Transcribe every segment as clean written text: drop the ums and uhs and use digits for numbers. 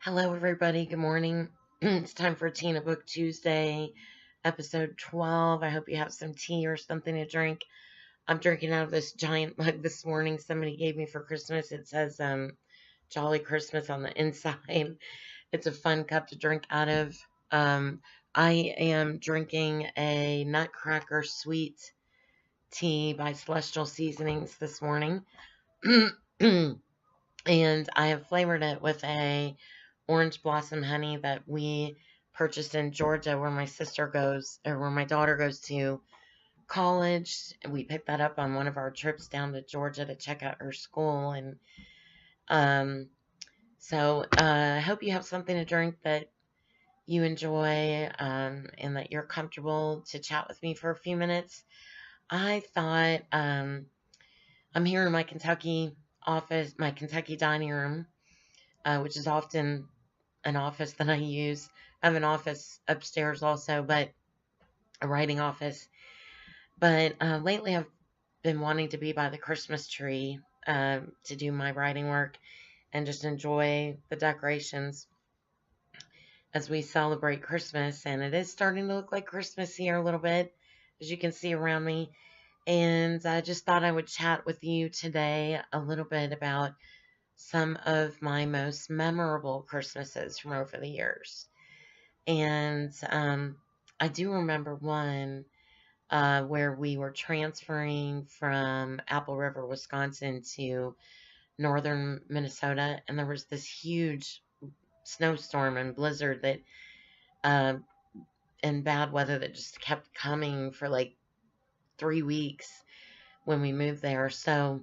Hello, everybody. Good morning. It's time for Tina Book Tuesday, episode 12. I hope you have some tea or something to drink. I'm drinking out of this giant mug this morning somebody gave me for Christmas. It says Jolly Christmas on the inside. It's a fun cup to drink out of. Um, I am drinking a Nutcracker Sweet tea by Celestial Seasonings this morning. And I have flavored it with a orange blossom honey that we purchased in Georgia where my sister goes or where my daughter goes to college. We picked that up on one of our trips down to Georgia to check out her school. And um, I hope you have something to drink that you enjoy and that you're comfortable to chat with me for a few minutes. I thought I'm here in my Kentucky office, my Kentucky dining room, which is often an office that I use. I have an office upstairs also, but a writing office. But lately I've been wanting to be by the Christmas tree to do my writing work and just enjoy the decorations as we celebrate Christmas. And it is starting to look like Christmas here a little bit, as you can see around me. And I just thought I would chat with you today a little bit about some of my most memorable Christmases from over the years. And I do remember one where we were transferring from Apple River, Wisconsin to northern Minnesota, and there was this huge snowstorm and blizzard that uh, and bad weather that just kept coming for like 3 weeks when we moved there. So,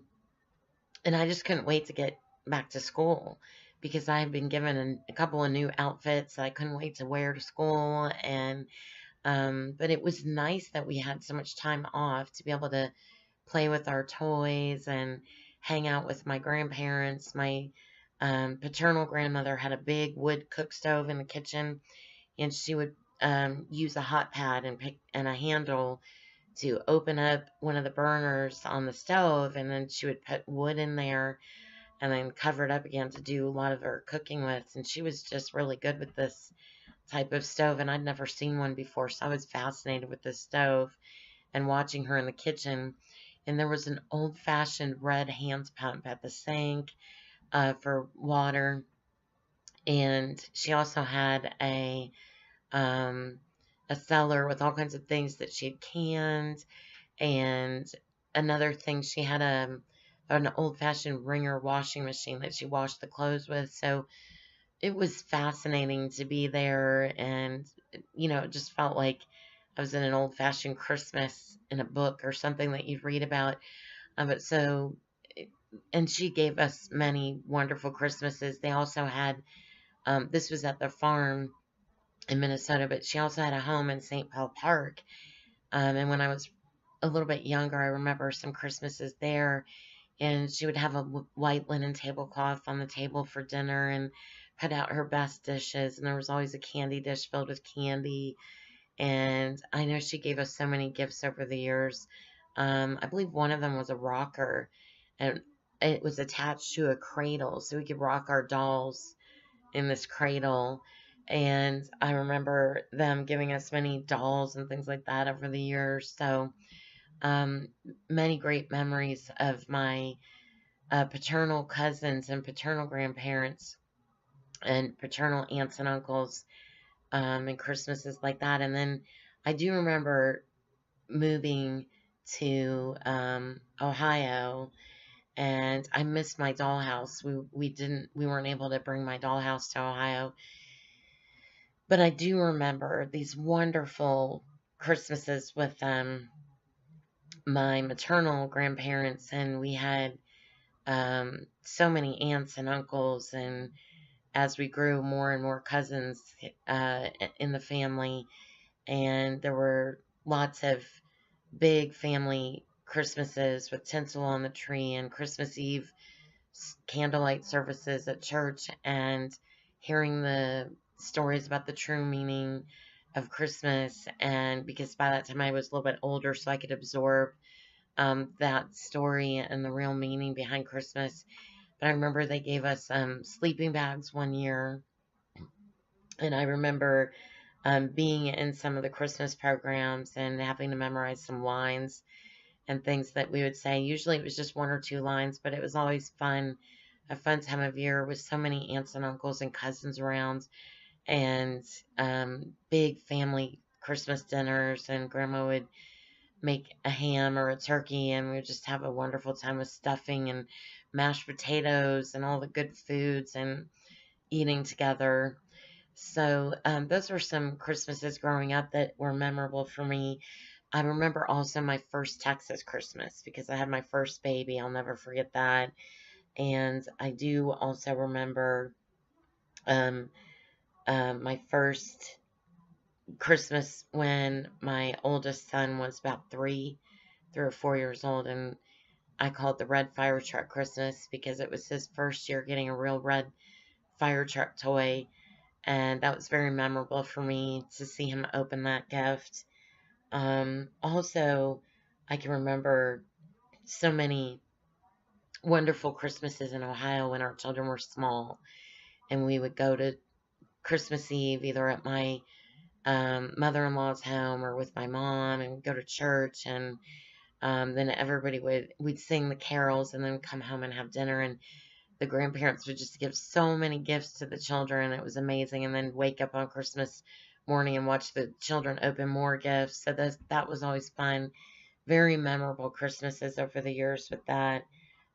and I just couldn't wait to get back to school because I had been given a couple of new outfits that I couldn't wait to wear to school. But it was nice that we had so much time off to be able to play with our toys and hang out with my grandparents. My paternal grandmother had a big wood cook stove in the kitchen, and she would use a hot pad and a handle to open up one of the burners on the stove, and then she would put wood in there and then cover it up again to do a lot of her cooking with. And she was just really good with this type of stove, and I'd never seen one before, so I was fascinated with this stove and watching her in the kitchen. And there was an old-fashioned red hand pump at the sink for water, and she also had um, a cellar with all kinds of things that she had canned. And another thing, she had an old-fashioned wringer washing machine that she washed the clothes with. So it was fascinating to be there, and it just felt like I was in an old-fashioned Christmas in a book or something that you'd read about. But so, and she gave us many wonderful Christmases. They also had this was at the farm in Minnesota, but she also had a home in St. Paul Park. And when I was a little bit younger, I remember some Christmases there, and she would have a white linen tablecloth on the table for dinner and put out her best dishes. And there was always a candy dish filled with candy. And I know she gave us so many gifts over the years. I believe one of them was a rocker, and it was attached to a cradle, so we could rock our dolls in this cradle. And I remember them giving us many dolls and things like that over the years. So um, many great memories of my paternal cousins and paternal grandparents and paternal aunts and uncles and Christmases like that. And then I do remember moving to Ohio, and I missed my dollhouse. We weren't able to bring my dollhouse to Ohio, but I do remember these wonderful Christmases with my maternal grandparents, and we had so many aunts and uncles, and as we grew, more and more cousins uh, in the family, and there were lots of big family Christmases with tinsel on the tree and Christmas Eve candlelight services at church, and hearing the stories about the true meaning of Christmas. And because by that time I was a little bit older, so I could absorb that story and the real meaning behind Christmas. But I remember they gave us sleeping bags one year, And I remember being in some of the Christmas programs and having to memorize some lines and things that we would say. Usually it was just one or two lines, but it was always fun, a fun time of year with so many aunts and uncles and cousins around, and big family Christmas dinners. And Grandma would make a ham or a turkey, and we would just have a wonderful time with stuffing and mashed potatoes and all the good foods and eating together. So those were some Christmases growing up that were memorable for me. I remember also my first Texas Christmas because I had my first baby. I'll never forget that. And I do also remember um, my first Christmas when my oldest son was about 3 or 4 years old, and I called it the Red Fire Truck Christmas because it was his first year getting a real red fire truck toy, and that was very memorable for me to see him open that gift. Also, I can remember so many wonderful Christmases in Ohio when our children were small, and we would go to Christmas Eve either at my mother-in-law's home or with my mom, and we'd go to church, and then everybody we'd sing the carols, and then come home and have dinner, and the grandparents would just give so many gifts to the children. It was amazing, and then wake up on Christmas morning and watch the children open more gifts. So that was always fun. Very memorable Christmases over the years with that.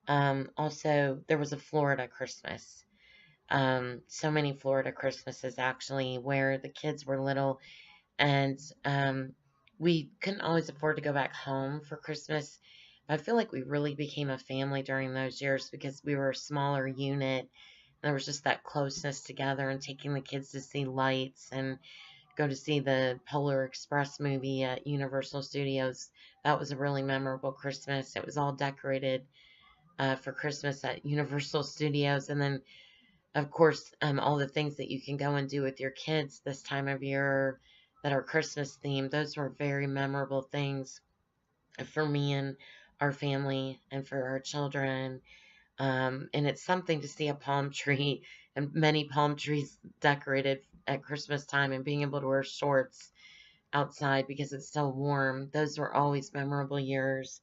Also, there was a Florida Christmas. So many Florida Christmases actually where the kids were little, and we couldn't always afford to go back home for Christmas. I feel like we really became a family during those years because we were a smaller unit. There was just that closeness together, and taking the kids to see lights and go to see the Polar Express movie at Universal Studios. That was a really memorable Christmas. It was all decorated for Christmas at Universal Studios. And then, of course, all the things that you can go and do with your kids this time of year that are Christmas themed. Those were very memorable things for me and our family and for our children. And it's something to see a palm tree and many palm trees decorated at Christmas time, and being able to wear shorts outside because it's so warm. Those were always memorable years.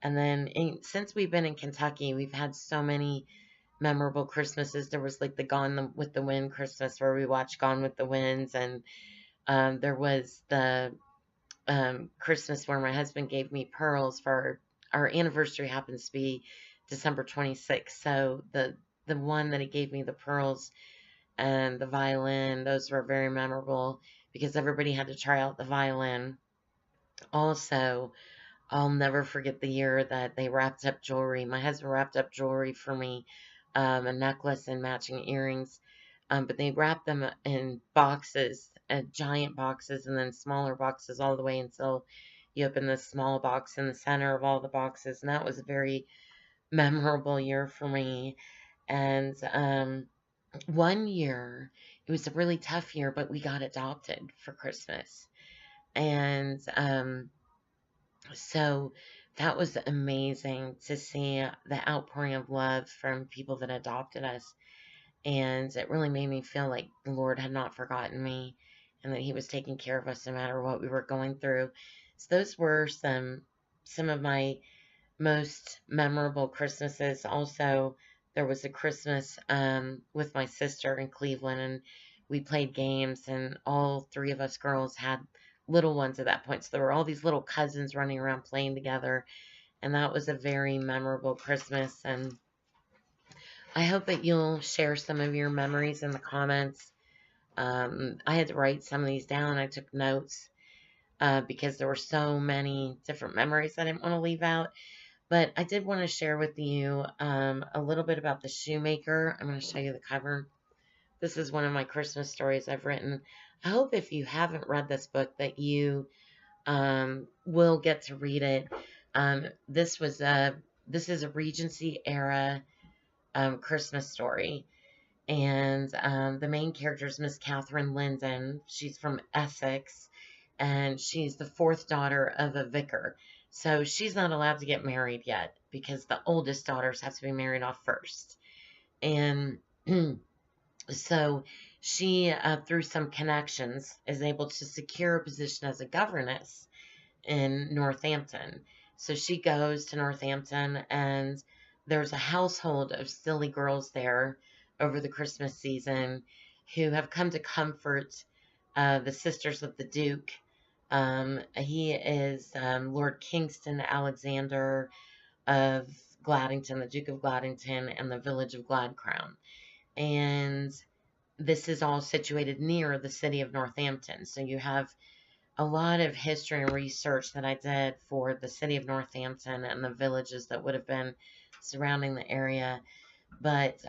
And then since we've been in Kentucky, we've had so many memorable Christmases. There was like the with the Wind Christmas where we watched Gone with the Winds, and there was the Christmas where my husband gave me pearls for our anniversary happens to be December 26th. So the one that he gave me the pearls and the violin, those were very memorable because everybody had to try out the violin. Also, I'll never forget the year that they wrapped up jewelry. My husband wrapped up jewelry for me, a necklace and matching earrings. But they wrapped them in boxes, giant boxes, and then smaller boxes all the way until you open this small box in the center of all the boxes. And that was a very memorable year for me. And one year, it was a really tough year, but we got adopted for Christmas. And so that was amazing to see the outpouring of love from people that adopted us. And it really made me feel like the Lord had not forgotten me and that He was taking care of us no matter what we were going through. So those were some of my most memorable Christmases. Also, there was a Christmas with my sister in Cleveland, and we played games, and all three of us girls had little ones at that point. So there were all these little cousins running around playing together, and that was a very memorable Christmas. And I hope that you'll share some of your memories in the comments. I had to write some of these down. I took notes because there were so many different memories I didn't want to leave out. But I did want to share with you a little bit about the shoemaker. I'm going to show you the cover. This is one of my Christmas stories I've written. I hope if you haven't read this book that you will get to read it. This is a Regency era Christmas story. And the main character is Miss Catherine Linden. She's from Essex, and she's the fourth daughter of a vicar. So she's not allowed to get married yet because the oldest daughters have to be married off first. And So she, through some connections, is able to secure a position as a governess in Northampton. So she goes to Northampton, and there's a household of silly girls there over the Christmas season who have come to comfort the sisters of the Duke. He is Lord Kingston Alexander of Gladington, the Duke of Gladington, and the village of Gladcrown. And this is all situated near the city of Northampton. So you have a lot of history and research that I did for the city of Northampton and the villages that would have been surrounding the area. But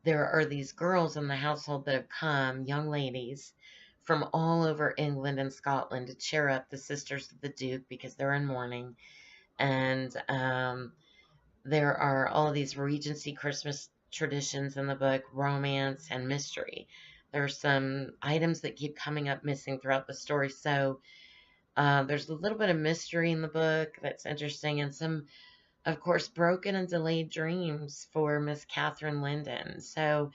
there are these girls in the household that have come, young ladies, from all over England and Scotland to cheer up the sisters of the Duke because they're in mourning. And there are all of these Regency Christmas traditions in the book, romance and mystery. There are some items that keep coming up missing throughout the story. So there's a little bit of mystery in the book that's interesting, and some, of course, broken and delayed dreams for Miss Catherine Linden. So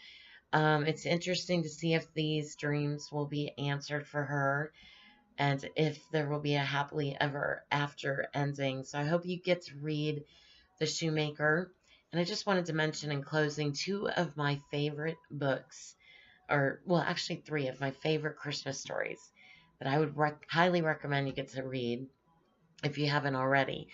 it's interesting to see if these dreams will be answered for her and if there will be a happily ever after ending. So I hope you get to read The Shoemaker. And I just wanted to mention in closing two of my favorite books, or, well, actually three of my favorite Christmas stories that I would highly recommend you get to read if you haven't already.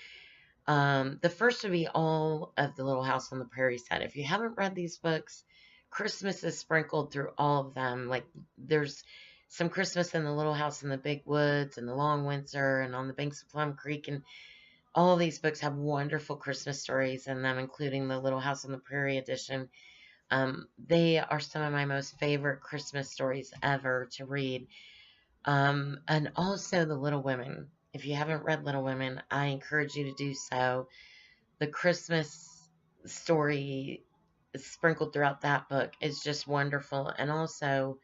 The first would be all of the Little House on the Prairie set. If you haven't read these books, Christmas is sprinkled through all of them. Like, there's some Christmas in the Little House in the Big Woods and the Long Winter and on the banks of Plum Creek, and all of these books have wonderful Christmas stories in them, including the Little House on the Prairie edition. They are some of my most favorite Christmas stories ever to read. And also The Little Women. If you haven't read Little Women, I encourage you to do so. The Christmas story sprinkled throughout that book is just wonderful. And also,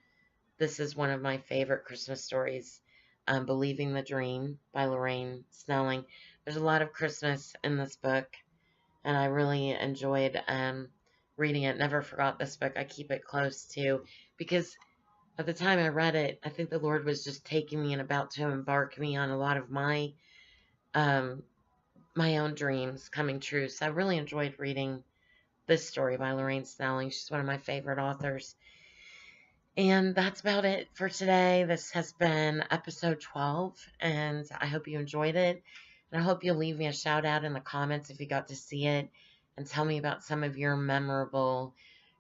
this is one of my favorite Christmas stories, Believing the Dream by Lorraine Snelling. There's a lot of Christmas in this book, and I really enjoyed reading it. Never forgot this book. I keep it close to, because at the time I read it, I think the Lord was just taking me and about to embark me on a lot of my my own dreams coming true. So I really enjoyed reading this story by Lorraine Snelling. She's one of my favorite authors. And that's about it for today. This has been episode 12, and I hope you enjoyed it. And I hope you'll leave me a shout out in the comments if you got to see it, and tell me about some of your memorable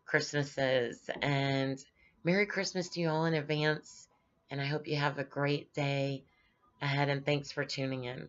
Christmases. And Merry Christmas to you all in advance, and I hope you have a great day ahead, and thanks for tuning in.